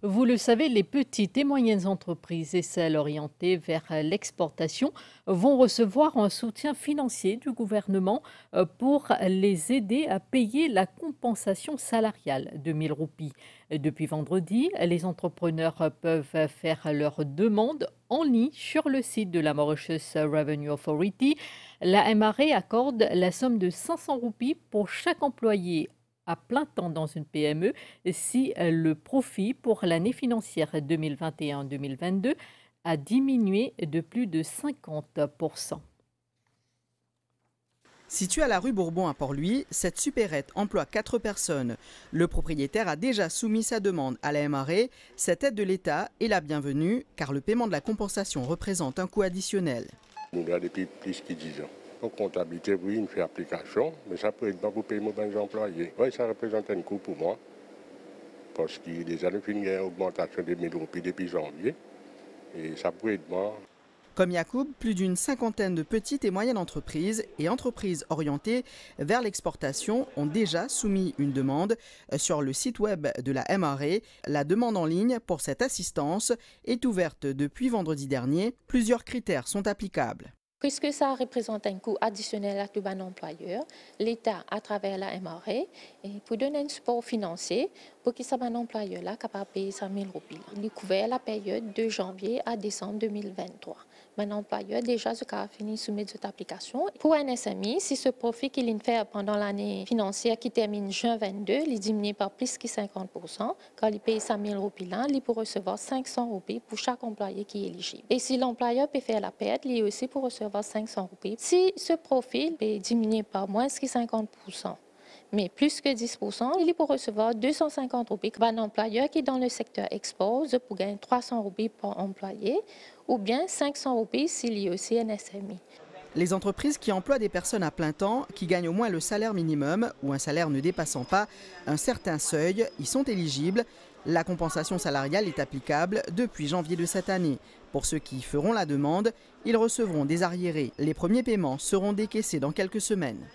Vous le savez, les petites et moyennes entreprises et celles orientées vers l'exportation vont recevoir un soutien financier du gouvernement pour les aider à payer la compensation salariale de 1000 roupies. Depuis vendredi, les entrepreneurs peuvent faire leur demande en ligne sur le site de la Mauritius Revenue Authority. La MRA accorde la somme de 500 roupies pour chaque employé à plein temps dans une PME si le profit pour l'année financière 2021-2022 a diminué de plus de 50%. Située à la rue Bourbon à Port-Louis, cette supérette emploie 4 personnes. Le propriétaire a déjà soumis sa demande à la MRA. Cette aide de l'État est la bienvenue car le paiement de la compensation représente un coût additionnel. Nous avons depuis plus de 10 ans. En comptabilité, oui, une fait application, mais ça peut être pas pour payer mes employés. Oui, ça représente un coût pour moi. Parce qu'il y a des années, il y a une augmentation de 1000 roupies depuis janvier. Et ça peut être moi. Comme Yacoub, plus d'une cinquantaine de petites et moyennes entreprises et entreprises orientées vers l'exportation ont déjà soumis une demande sur le site web de la MRA. La demande en ligne pour cette assistance est ouverte depuis vendredi dernier. Plusieurs critères sont applicables. Puisque ça représente un coût additionnel à tout bon employeur, l'État, à travers la MRA, pour donner un support financier pour que ce bon employeur-là capable de payer 100 000 roupies. Il est couvert la période de janvier à décembre 2023. Mon employeur déjà a fini de soumettre cette application. Pour un SMI, si ce profit qu'il fait pendant l'année financière qui termine juin 22, il diminue par plus que 50%, quand il paye 100 000 roupies là, il peut recevoir 500 roupies pour chaque employé qui est éligible. Et si l'employeur peut faire la perte, il est aussi pour recevoir 500 roupies. Si ce profil peut diminuer par moins que 50%, mais plus que 10%, il est pour recevoir 250 roupies. Un employeur qui est dans le secteur export pour gagner 300 roupies par employé ou bien 500 roupies s'il y a aussi un SMI. Les entreprises qui emploient des personnes à plein temps, qui gagnent au moins le salaire minimum ou un salaire ne dépassant pas un certain seuil, y sont éligibles. La compensation salariale est applicable depuis janvier de cette année. Pour ceux qui feront la demande, ils recevront des arriérés. Les premiers paiements seront décaissés dans quelques semaines.